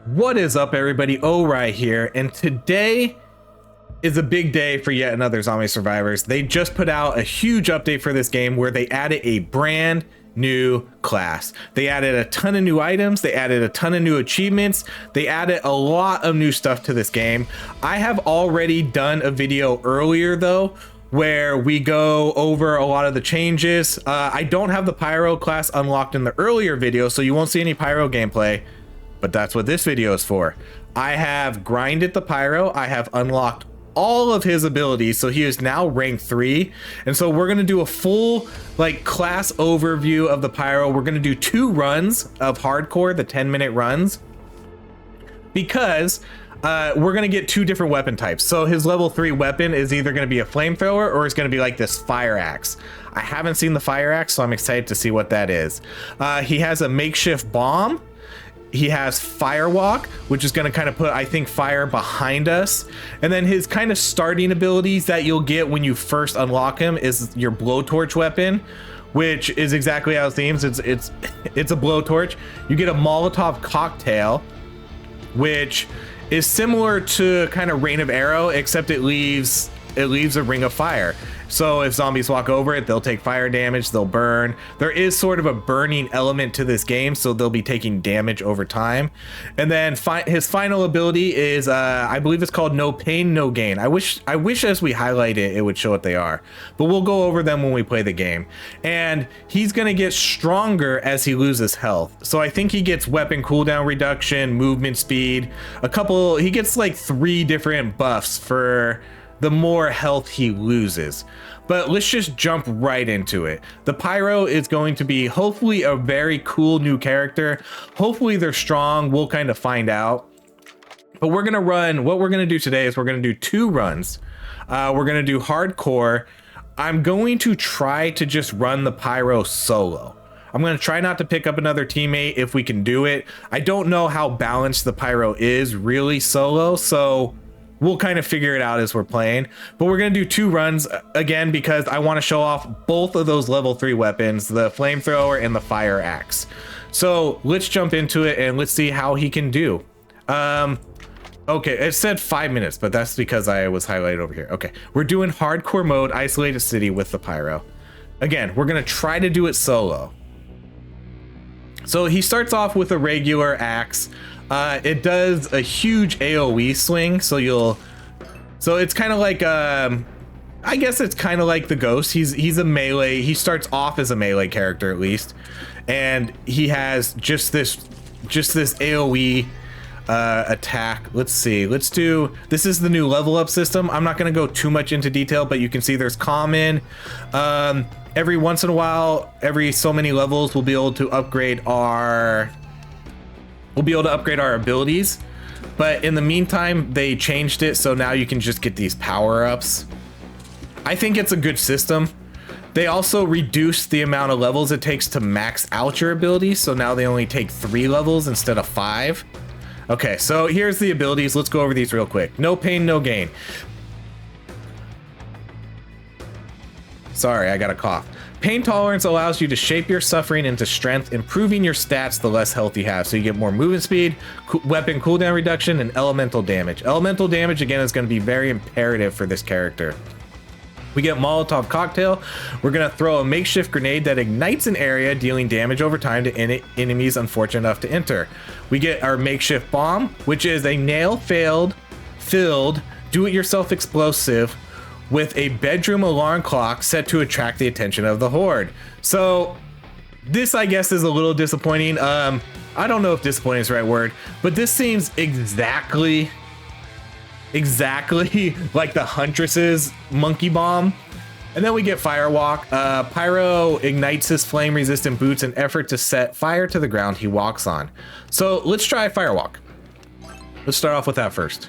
What is up, everybody? right here, and today is a big day for yet another Zombie Survivors. They just put out a huge update for this game where they added a brand new class. They added a ton of new items, they added a ton of new achievements, they added a lot of new stuff to this game. I have already done a video earlier though where we go over a lot of the changes. I don't have the Pyro class unlocked in the earlier video, so you won't see any Pyro gameplay. But that's what this video is for. I have grinded the Pyro. I have unlocked all of his abilities, so he is now rank 3. And so we're gonna do a full class overview of the Pyro. We're gonna do 2 runs of hardcore, the 10-minute runs, because we're gonna get 2 different weapon types. So his level 3 weapon is either gonna be a flamethrower or it's gonna be like this fire axe. I haven't seen the fire axe, so I'm excited to see what that is. He has a makeshift bomb. He has Firewalk, which is going to kind of put, I think, fire behind us. And then his kind of starting abilities that you'll get when you first unlock him is your blowtorch weapon, which is exactly how it seems. It's a blowtorch. You get a Molotov cocktail, which is similar to kind of Rain of Arrow, except it leaves a ring of fire. So if zombies walk over it, they'll take fire damage, they'll burn. There is sort of a burning element to this game, so they'll be taking damage over time. And then his final ability is, I believe it's called No Pain, No Gain. I wish as we highlight it, it would show what they are. But we'll go over them when we play the game. And he's gonna get stronger as he loses health. So I think he gets weapon cooldown reduction, movement speed, he gets like 3 different buffs for the more health he loses. But let's just jump right into it. The Pyro is going to be hopefully a very cool new character. Hopefully they're strong. We'll kind of find out. But what we're gonna do today is we're gonna do 2 runs. We're gonna do hardcore. I'm going to try to just run the Pyro solo. I'm going to try not to pick up another teammate if we can do it. I don't know how balanced the Pyro is really solo, so we'll kind of figure it out as we're playing. But we're going to do 2 runs again because I want to show off both of those level 3 weapons, the flamethrower and the fire axe. So let's jump into it and let's see how he can do. Okay, it said 5 minutes, but that's because I was highlighted over here. Okay, we're doing hardcore mode, isolated city with the Pyro. Again, we're going to try to do it solo. So he starts off with a regular axe. It does a huge AoE swing, so it's kind of like I guess it's kind of like the Ghost. He's a melee. He starts off as a melee character at least, and he has just this AoE attack. Let's see. This is the new level up system. I'm not going to go too much into detail, but you can see there's common. Every once in a while, every so many levels, we'll be able to upgrade our abilities. But in the meantime, they changed it, so now you can just get these power-ups. I think it's a good system. They also reduced the amount of levels it takes to max out your abilities, so now they only take 3 levels instead of 5. Okay, so here's the abilities. Let's go over these real quick. No pain, no gain. Sorry, I got a cough. Pain tolerance allows you to shape your suffering into strength, improving your stats the less health you have. So you get more movement speed, weapon cooldown reduction, and elemental damage. Elemental damage, again, is going to be very imperative for this character. We get Molotov cocktail. We're going to throw a makeshift grenade that ignites an area, dealing damage over time to enemies unfortunate enough to enter. We get our makeshift bomb, which is a nail-filled, do-it-yourself explosive with a bedroom alarm clock set to attract the attention of the Horde. So this, I guess, is a little disappointing. I don't know if disappointing is the right word, but this seems exactly like the Huntress's monkey bomb. And then we get Firewalk. Pyro ignites his flame resistant boots in effort to set fire to the ground he walks on. So let's try Firewalk. Let's start off with that first.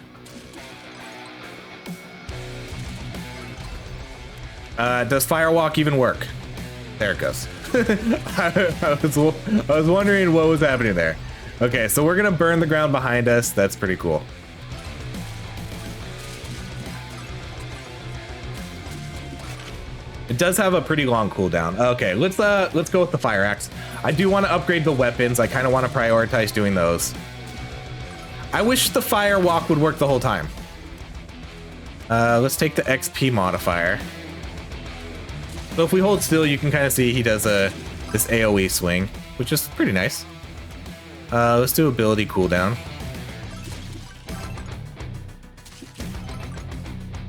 Does Firewalk even work? There it goes. I was wondering what was happening there. Okay, so we're gonna burn the ground behind us. That's pretty cool. It does have a pretty long cooldown. Okay, let's go with the fire axe. I do want to upgrade the weapons. I kind of want to prioritize doing those. I wish the fire walk would work the whole time. Let's take the XP modifier. So if we hold still, you can kind of see he does this AoE swing, which is pretty nice. Let's do ability cooldown.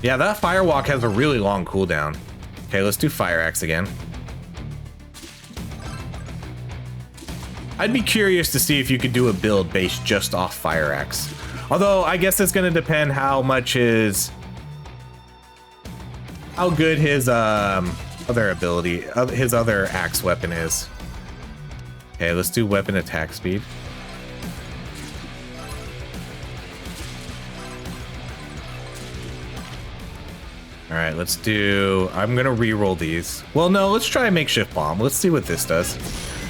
Yeah, that fire walk has a really long cooldown. Okay, let's do fire axe again. I'd be curious to see if you could do a build based just off fire axe. Although I guess it's going to depend how good his other ability, his other axe weapon is. Okay, let's do weapon attack speed. All right, let's do, I'm gonna re-roll these. Well, no, let's try a makeshift bomb. Let's see what this does.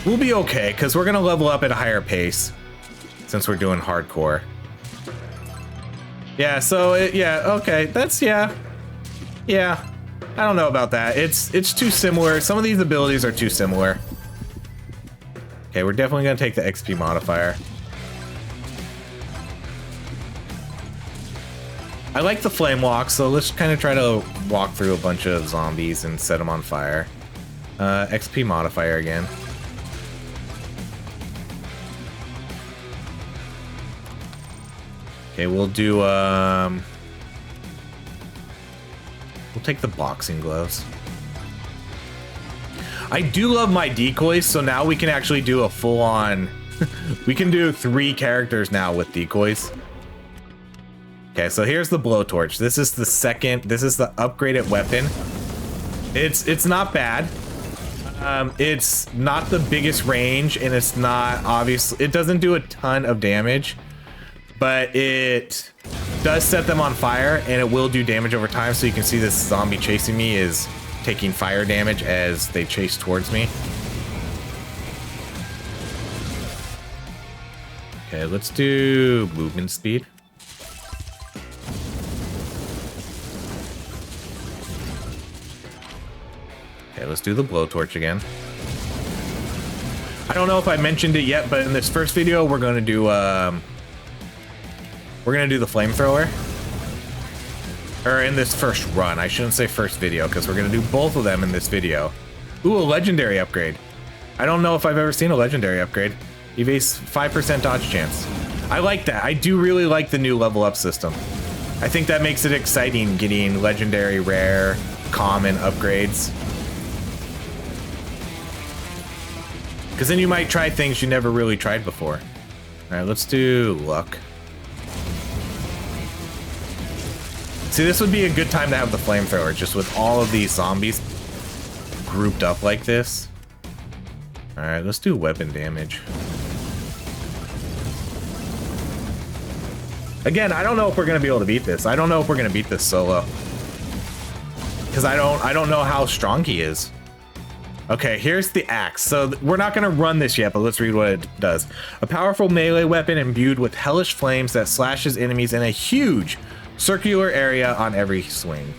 We'll be okay, because we're gonna level up at a higher pace since we're doing hardcore. Yeah, so, yeah, okay, that's, yeah. I don't know about that. It's too similar. Some of these abilities are too similar. Okay, we're definitely gonna take the XP modifier. I like the flame walk, so let's kind of try to walk through a bunch of zombies and set them on fire. XP modifier again. Okay, we'll do, we'll take the boxing gloves. I do love my decoys, so now we can actually do a full-on, we can do 3 characters now with decoys. Okay, so here's the blowtorch. This is the second, this is the upgraded weapon. It's not bad. It's not the biggest range, and it's not obviously, it doesn't do a ton of damage, but it does set them on fire, and it will do damage over time. So you can see this zombie chasing me is taking fire damage as they chase towards me. Okay, let's do movement speed. Okay, let's do the blowtorch again. I don't know if I mentioned it yet, but in this first video, we're gonna do the flamethrower. Or in this first run, I shouldn't say first video, because we're gonna do both of them in this video. Ooh, a legendary upgrade. I don't know if I've ever seen a legendary upgrade. Evase 5% dodge chance. I like that. I do really like the new level up system. I think that makes it exciting getting legendary, rare, common upgrades. Because then you might try things you never really tried before. All right, let's do luck. See, this would be a good time to have the flamethrower, just with all of these zombies grouped up like this. All right, let's do weapon damage. Again, I don't know if we're gonna be able to beat this. I don't know if we're gonna beat this solo, because I don't know how strong he is. Okay, here's the axe. So we're not gonna run this yet, but let's read what it does. A powerful melee weapon imbued with hellish flames that slashes enemies in a huge circular area on every swing.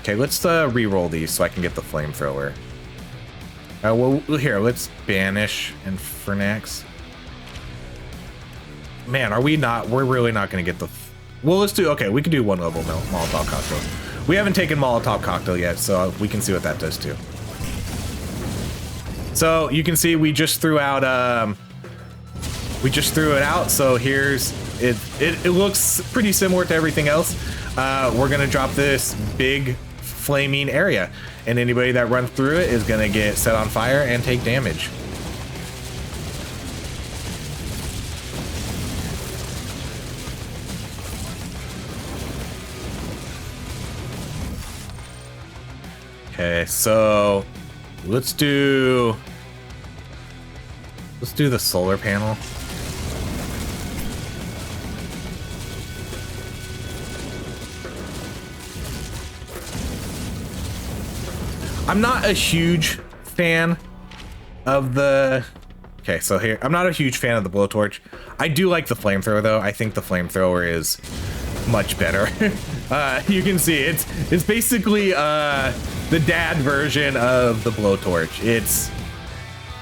Okay, let's re-roll these so I can get the flamethrower. Well, here, let's banish Infernax. Man, are we not? We're really not gonna get the. Well, let's do. Okay, we can do 1 level Molotov cocktail. We haven't taken Molotov cocktail yet, so we can see what that does too. So you can see we just threw out so here's it. It looks pretty similar to everything else. We're gonna drop this big flaming area, and anybody that runs through it is gonna get set on fire and take damage. Okay, so let's do the solar panel. I'm not a huge fan of the. Okay, so here I'm not a huge fan of the blowtorch. I do like the flamethrower though. I think the flamethrower is much better. You can see it's basically the dad version of the blowtorch.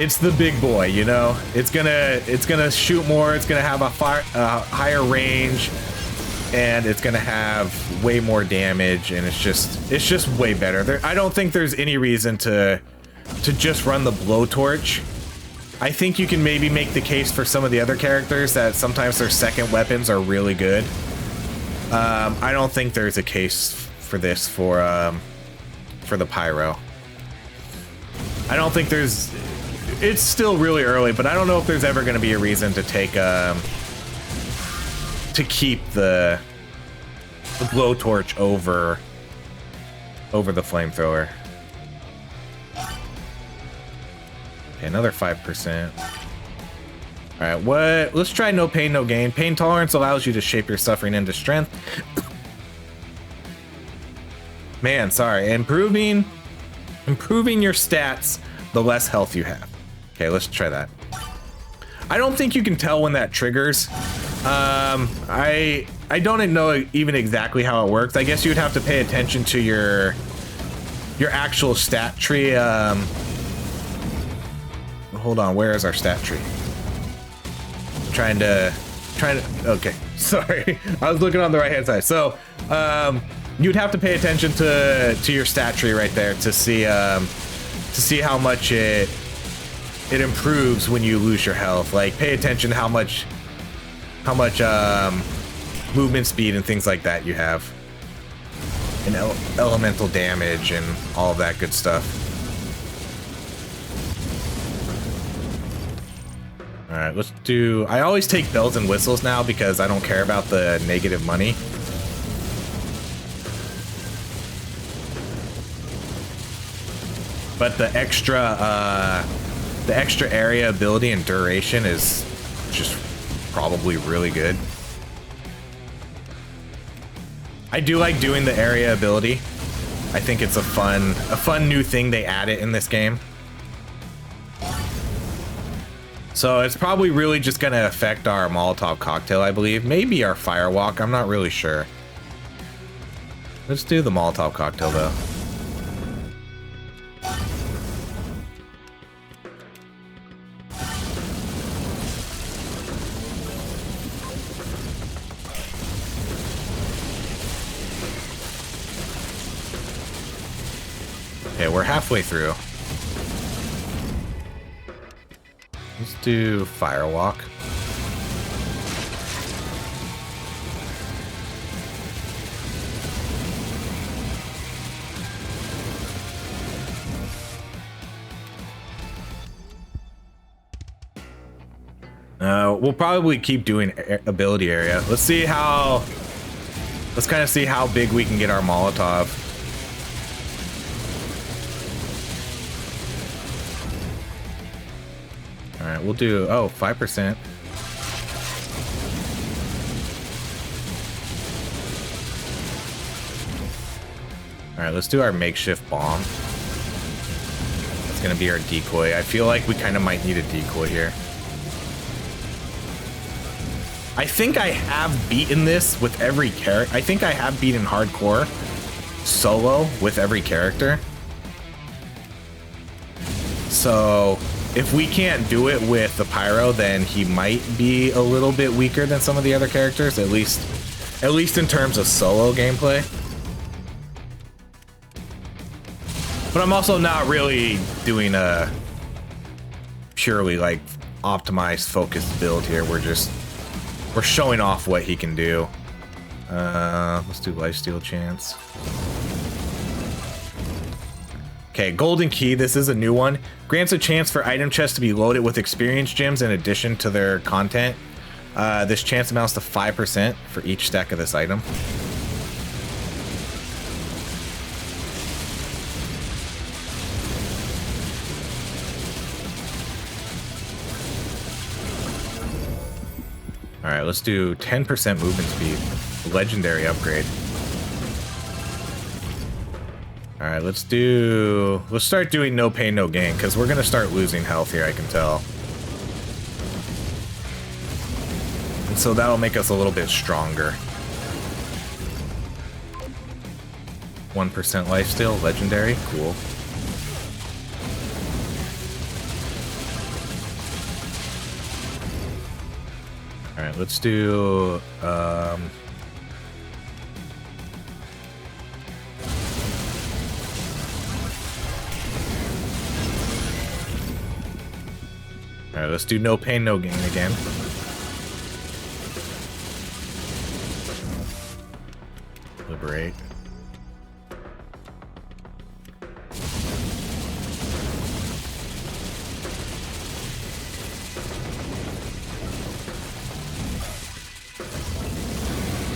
it's the big boy, you know. It's gonna shoot more. It's gonna have a higher range, and it's gonna have way more damage. And it's just way better. I don't think there's any reason to just run the blowtorch. I think you can maybe make the case for some of the other characters that sometimes their second weapons are really good. I don't think there's a case for this for the Pyro. I don't think there's. It's still really early, but I don't know if there's ever going to be a reason to take to keep the blowtorch over the flamethrower. Okay, another 5%. All right, what? Let's try no pain, no gain. Pain tolerance allows you to shape your suffering into strength. Man, sorry. Improving your stats the less health you have. Okay, let's try that. I don't think you can tell when that triggers. I don't know even exactly how it works. I guess you would have to pay attention to your actual stat tree. Hold on, where is our stat tree? Trying to okay, sorry. I was looking on the right hand side. So you'd have to pay attention to your stat tree right there to see how much it improves when you lose your health. Like, pay attention to how much movement speed and things like that you have, and elemental damage and all of that good stuff. All right, let's do. I always take bells and whistles now because I don't care about the negative money. But the extra area ability and duration is just probably really good. I do like doing the area ability. I think it's a fun new thing they added in this game. So it's probably really just gonna affect our Molotov cocktail, I believe. Maybe our firewalk, I'm not really sure. Let's do the Molotov cocktail though. Okay, we're halfway through. Let's do firewalk. We'll probably keep doing ability area. Let's kind of see how big we can get our Molotov. All right, we'll do, 5%. All right, let's do our makeshift bomb. That's gonna be our decoy. I feel like we kind of might need a decoy here. I think I have beaten this with every character. I think I have beaten hardcore solo with every character. So if we can't do it with the Pyro, then he might be a little bit weaker than some of the other characters, at least in terms of solo gameplay. But I'm also not really doing a purely like optimized focused build here. We're showing off what he can do. Let's do lifesteal chance. Okay, golden key. This is a new one. Grants a chance for item chests to be loaded with experience gems in addition to their content. This chance amounts to 5% for each stack of this item. All right, let's do 10% movement speed. Legendary upgrade. All right, let's start doing no pain, no gain, because we're gonna start losing health here, I can tell. And so that'll make us a little bit stronger. 1% lifesteal, legendary, cool. right, let's do all right, let's do no pain, no gain again. Liberate.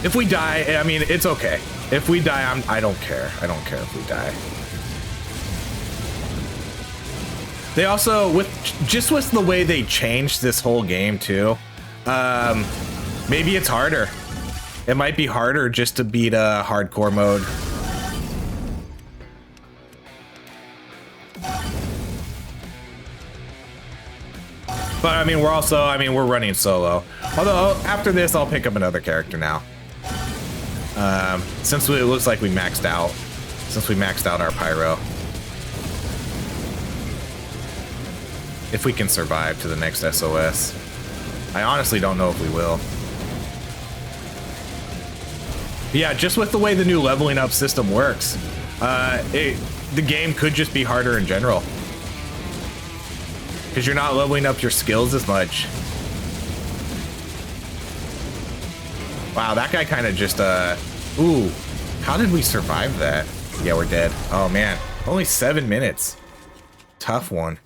If we die, I mean, it's okay. If we die, I don't care. I don't care if we die. They also, with the way they changed this whole game too, maybe it's harder. It might be harder just to beat a hardcore mode. But I mean, we're running solo. Although after this, I'll pick up another character now. Since it looks like we maxed out. Since we maxed out our Pyro. If we can survive to the next SOS. I honestly don't know if we will. But yeah, just with the way the new leveling up system works, the game could just be harder in general. Because you're not leveling up your skills as much. Wow, that guy kind of just, ooh, how did we survive that? Yeah, we're dead. Oh man, only 7 minutes. Tough one.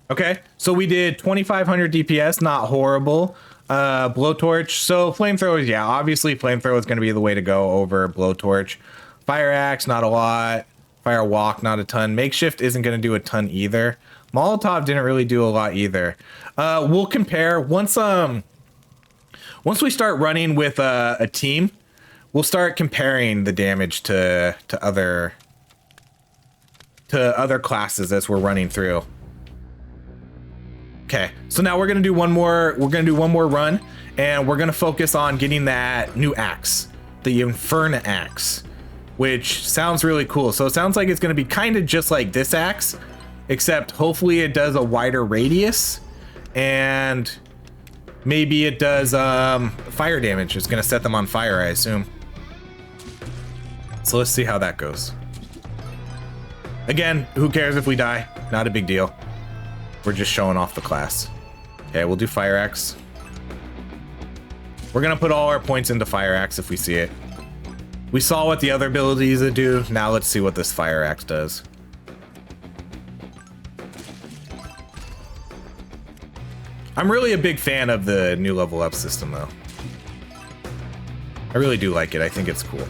Okay, so we did 2,500 DPS, not horrible. Blowtorch, so flamethrowers, yeah, obviously flamethrower is going to be the way to go over blowtorch. Fire axe, not a lot. Fire walk, not a ton. Makeshift isn't going to do a ton either. Molotov didn't really do a lot either. We'll compare once we start running with a team. We'll start comparing the damage to other classes as we're running through. Okay, so now we're gonna do one more run, and we're gonna focus on getting that new axe, the Inferno axe, which sounds really cool. So it sounds like it's gonna be kind of just like this axe, except hopefully it does a wider radius, and maybe it does fire damage. It's gonna set them on fire, I assume. So let's see how that goes. Again, who cares if we die? Not a big deal. We're just showing off the class. Okay, we'll do Fire Axe. We're gonna put all our points into Fire Axe if we see it. We saw what the other abilities do. Now let's see what this Fire Axe does. I'm really a big fan of the new level up system though. I really do like it. I think it's cool.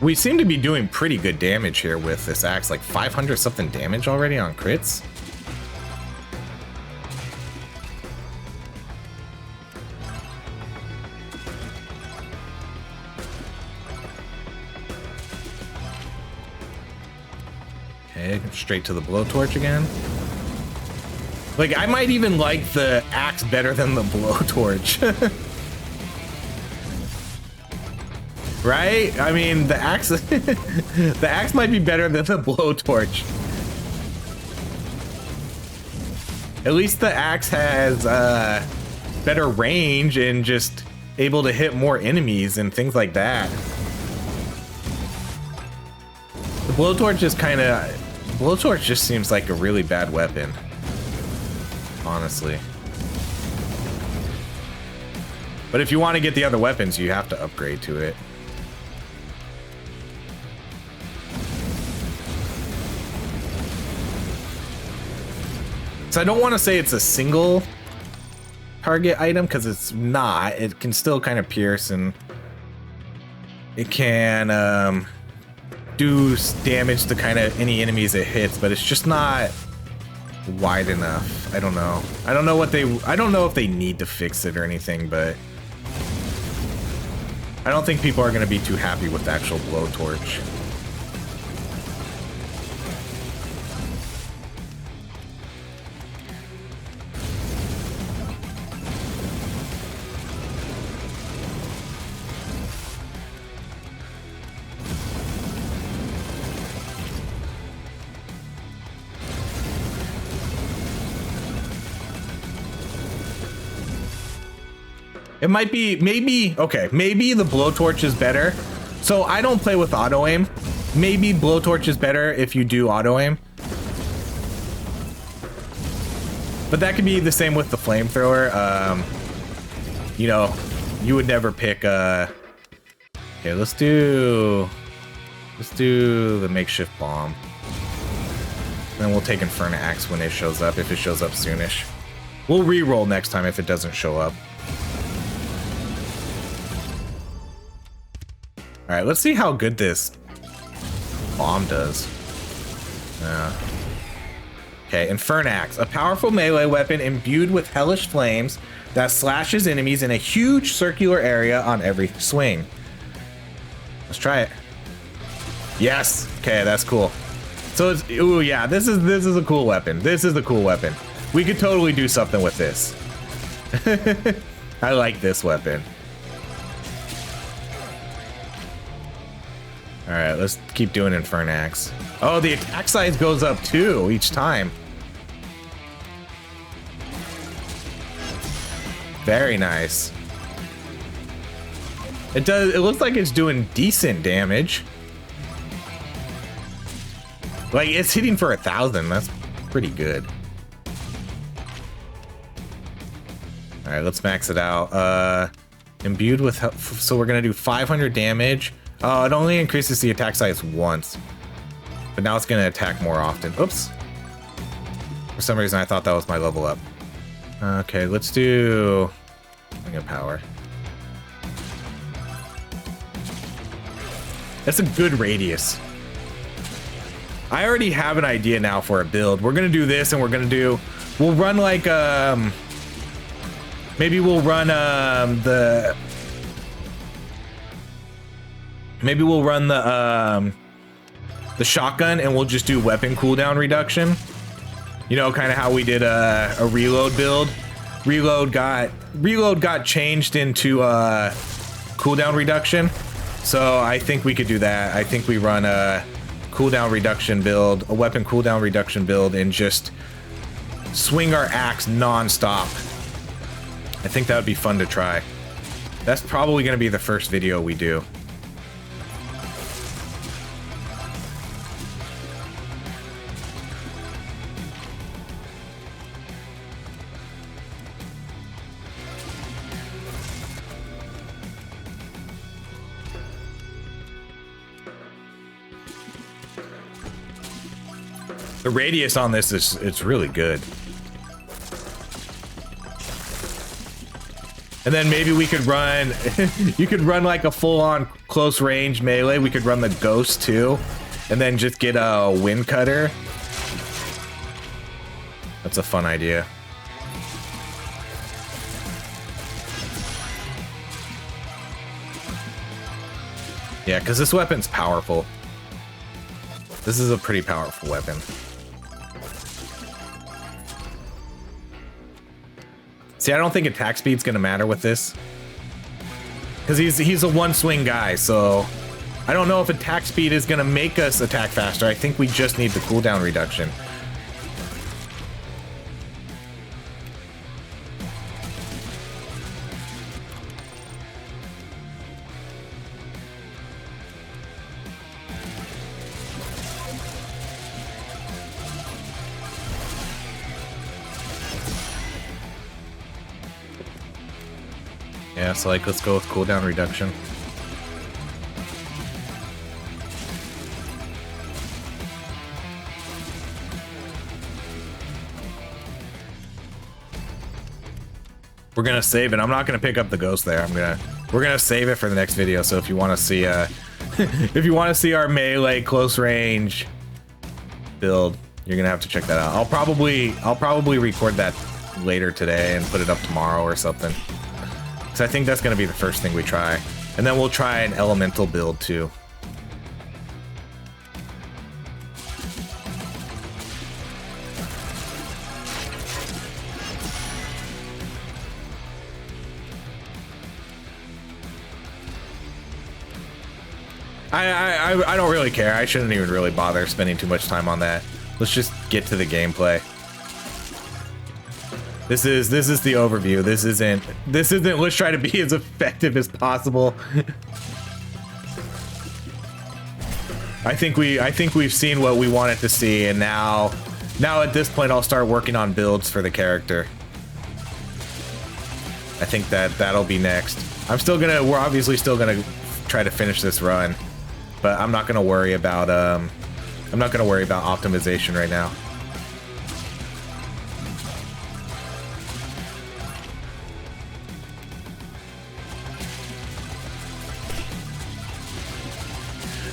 We seem to be doing pretty good damage here with this axe, like 500 something damage already on crits. Okay, straight to the blowtorch again. Like, I might even like the axe better than the blowtorch. Right? I mean, the axe the axe might be better than the blowtorch. At least the axe has better range and just able to hit more enemies and things like that. The blowtorch is blowtorch just seems like a really bad weapon, honestly. But if you want to get the other weapons, you have to upgrade to it. So I don't want to say it's a single target item because it's not. It can still kind of pierce and it can do damage to kind of any enemies it hits, but it's just not wide enough. I don't know. I don't know if they need to fix it or anything, but I don't think people are going to be too happy with the actual blowtorch. It might be, maybe, okay, maybe the blowtorch is better. So I don't play with auto aim. Maybe blowtorch is better if you do auto aim. But that could be the same with the flamethrower. You know, you would never pick, okay, let's do the makeshift bomb. Then we'll take Inferno Axe when it shows up, if it shows up soonish. We'll re-roll next time if it doesn't show up. All right, let's see how good this bomb does. Okay, Inferno Axe, a powerful melee weapon imbued with hellish flames that slashes enemies in a huge circular area on every swing. Let's try it. Yes. Okay, that's cool. So it's, ooh, yeah, this is a cool weapon. This is a cool weapon. We could totally do something with this. I like this weapon. All right, let's keep doing Inferno Axe. Oh, the attack size goes up too each time. Very nice. It looks like it's doing decent damage. Like, it's hitting for 1,000. That's pretty good. All right, let's max it out. Imbued with, so we're gonna do 500 damage. Oh, it only increases the attack size once, but now it's gonna attack more often. Oops. For some reason, I thought that was my level up. Okay, let's do Ring of Power. That's a good radius. I already have an idea now for a build. We're gonna do this, and we'll run like maybe we'll run the shotgun, and we'll just do weapon cooldown reduction. You know, kind of how we did a reload build. Reload got changed into cooldown reduction. So I think we could do that. I think we run a cooldown reduction build, a weapon cooldown reduction build, and just swing our axe non-stop. I think that would be fun to try. That's probably going to be the first video we do. The radius on this it's really good. And then maybe we could run, you could run like a full-on close range melee. We could run the ghost too, and then just get a wind cutter. That's a fun idea. Yeah, because this weapon's powerful. This is a pretty powerful weapon. See, I don't think attack speed's gonna matter with this, because he's a one-swing guy, so I don't know if attack speed is gonna make us attack faster. I think we just need the cooldown reduction. Yeah, so like, let's go with cooldown reduction. We're gonna save it. I'm not gonna pick up the ghost there. We're gonna save it for the next video. So if you want to see, if you want to see our melee close range build, you're gonna have to check that out. I'll probably record that later today and put it up tomorrow or something. So I think that's going to be the first thing we try. And then we'll try an elemental build too. I don't really care. I shouldn't even really bother spending too much time on that. Let's just get to the gameplay. This is the overview. This isn't let's try to be as effective as possible. I think we've seen what we wanted to see, and now at this point I'll start working on builds for the character. I think that'll be next. We're obviously still gonna try to finish this run, but I'm not gonna worry about optimization right now.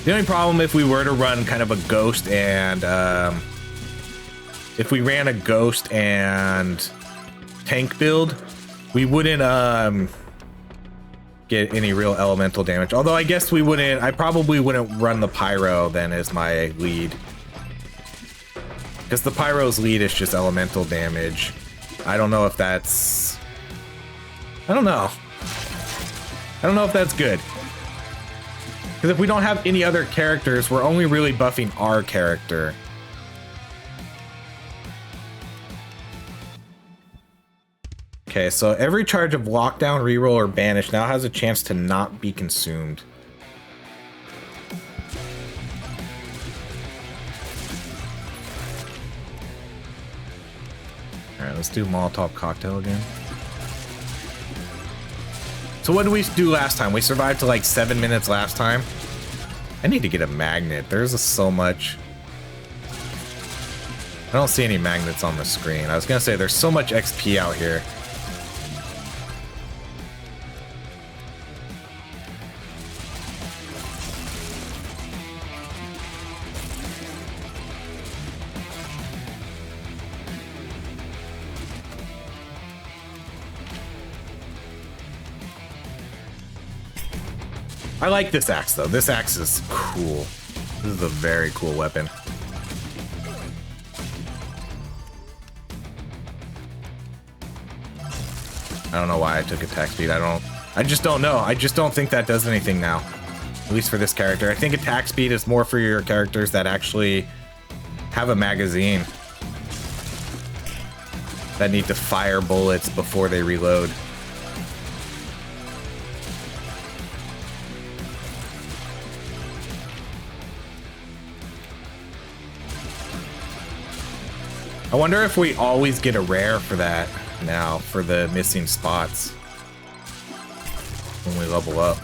The only problem if we were to run kind of a ghost and if we ran a ghost and tank build, we wouldn't get any real elemental damage. Although I guess I probably wouldn't run the Pyro then as my lead, because the Pyro's lead is just elemental damage. I don't know if that's I don't know if that's good. Because if we don't have any other characters, we're only really buffing our character. Okay, so every charge of lockdown, reroll, or banish now has a chance to not be consumed. Alright, let's do Molotov cocktail again. So what did we do last time? We survived to like 7 minutes last time. I need to get a magnet. There's so much. I don't see any magnets on the screen. I was gonna say there's so much XP out here. I like this axe though. This axe is cool. This is a very cool weapon. I don't know why I took attack speed. I just don't know. I just don't think that does anything now. At least for this character. I think attack speed is more for your characters that actually have a magazine, that need to fire bullets before they reload. I wonder if we always get a rare for that now, for the missing spots when we level up.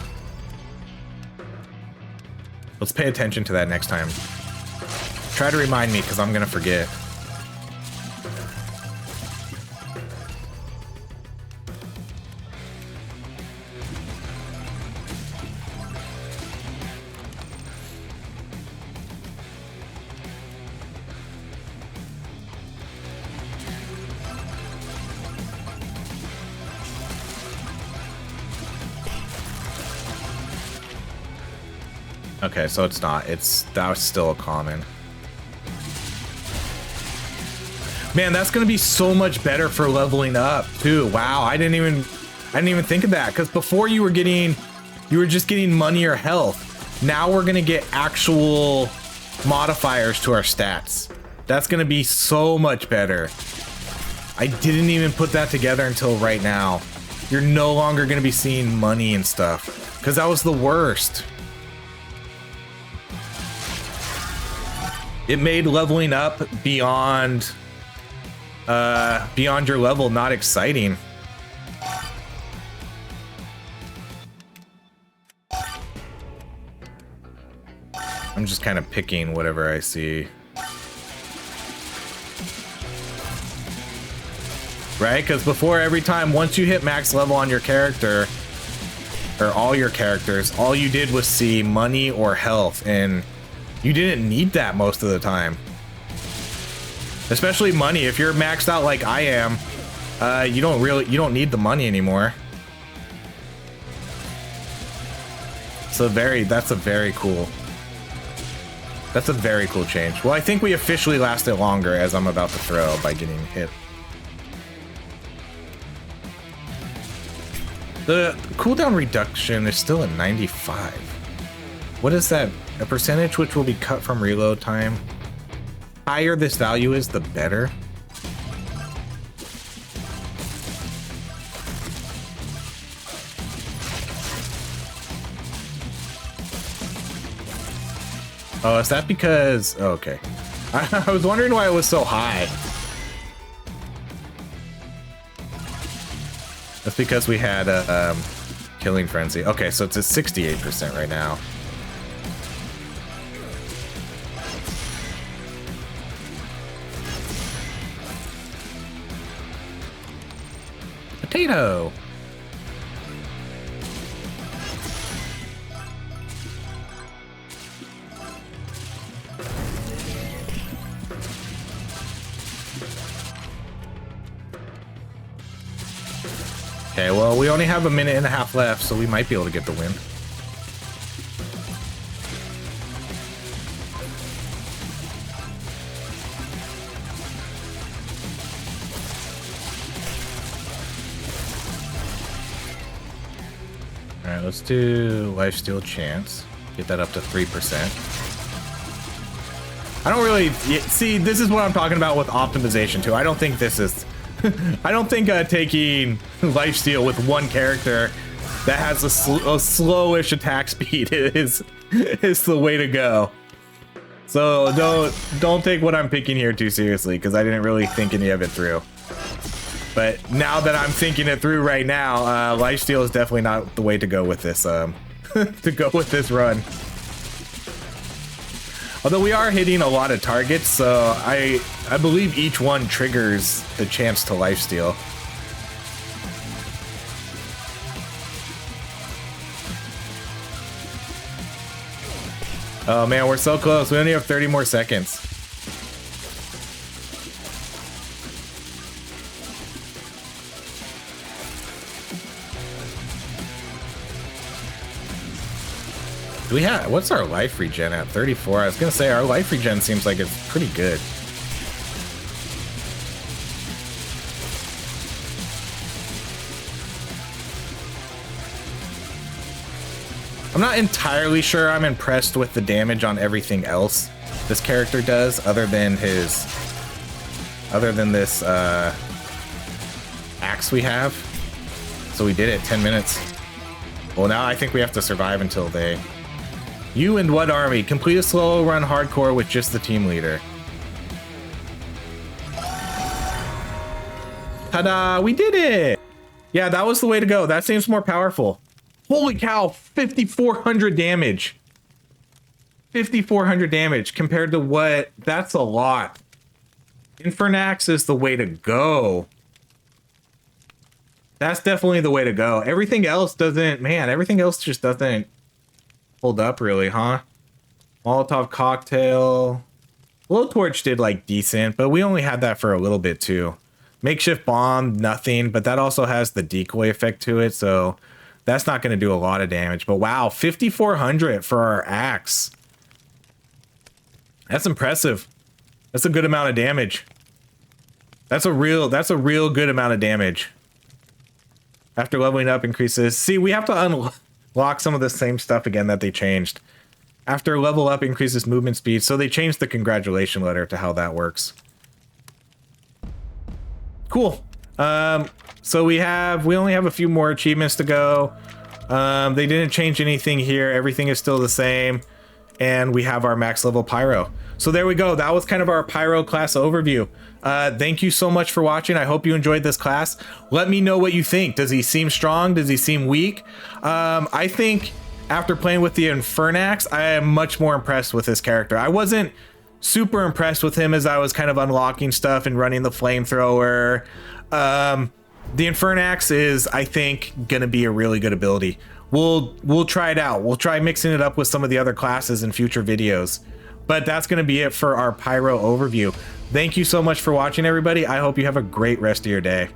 Let's pay attention to that next time. Try to remind me, because I'm gonna forget. Okay, so it's not. That was still a common. Man, that's gonna be so much better for leveling up too. Wow, I didn't even think of that, because before you were just getting money or health. Now we're gonna get actual modifiers to our stats. That's gonna be so much better. I didn't even put that together until right now. You're no longer gonna be seeing money and stuff, because that was the worst. It made leveling up beyond your level not exciting. I'm just kind of picking whatever I see. Right? Because before, every time, once you hit max level on your character, or all your characters, all you did was see money or health, and you didn't need that most of the time. Especially money. If you're maxed out like I am, you don't need the money anymore. So that's a very cool change. Well, I think we officially lasted longer, as I'm about to throw, by getting hit. The cooldown reduction is still at 95. What is that? A percentage which will be cut from reload time. Higher this value is, the better. Oh, is that because... Oh, okay. I was wondering why it was so high. That's because we had a killing frenzy. Okay, so it's at 68% right now. Potato. Okay, well, we only have a minute and a half left, so we might be able to get the win. All right, let's do lifesteal chance. Get that up to 3%. I don't really see. This is what I'm talking about with optimization too. I don't think this is. I don't think taking lifesteal with one character that has a slowish attack speed is the way to go. So don't take what I'm picking here too seriously, because I didn't really think any of it through. But now that I'm thinking it through right now, lifesteal is definitely not the way to go with this. To go with this run. Although we are hitting a lot of targets, so I believe each one triggers the chance to lifesteal. Oh man, we're so close. We only have 30 more seconds. Do we have, what's our life regen at? 34. I was gonna say our life regen seems like it's pretty good. I'm not entirely sure I'm impressed with the damage on everything else this character does, other than this axe we have. So we did it, 10 minutes. Well, now I think we have to survive until they... You and what army? Complete a slow run hardcore with just the team leader. Ta-da! We did it! Yeah, that was the way to go. That seems more powerful. Holy cow, 5,400 damage. 5,400 damage compared to what? That's a lot. Infernax is the way to go. That's definitely the way to go. Everything else doesn't... Man, everything else just doesn't hold up really, huh? Molotov cocktail. Blowtorch did like decent, but we only had that for a little bit too. Makeshift bomb, nothing, but that also has the decoy effect to it, so that's not going to do a lot of damage. But wow, 5,400 for our axe. That's impressive. That's a good amount of damage. That's a real good amount of damage. After leveling up increases. See, we have to unlock some of the same stuff again that they changed. After level up increases movement speed. So they changed the congratulation letter to how that works. Cool. So we only have a few more achievements to go. They didn't change anything here. Everything is still the same. And we have our max level Pyro. So there we go. That was kind of our Pyro class overview. Thank you so much for watching. I hope you enjoyed this class. Let me know what you think. Does he seem strong? Does he seem weak? I think after playing with the Infernax, I am much more impressed with this character. I wasn't super impressed with him as I was kind of unlocking stuff and running the Flamethrower. The Infernax is, I think, gonna be a really good ability. We'll try it out. We'll try mixing it up with some of the other classes in future videos. But that's gonna be it for our Pyro overview. Thank you so much for watching, everybody. I hope you have a great rest of your day.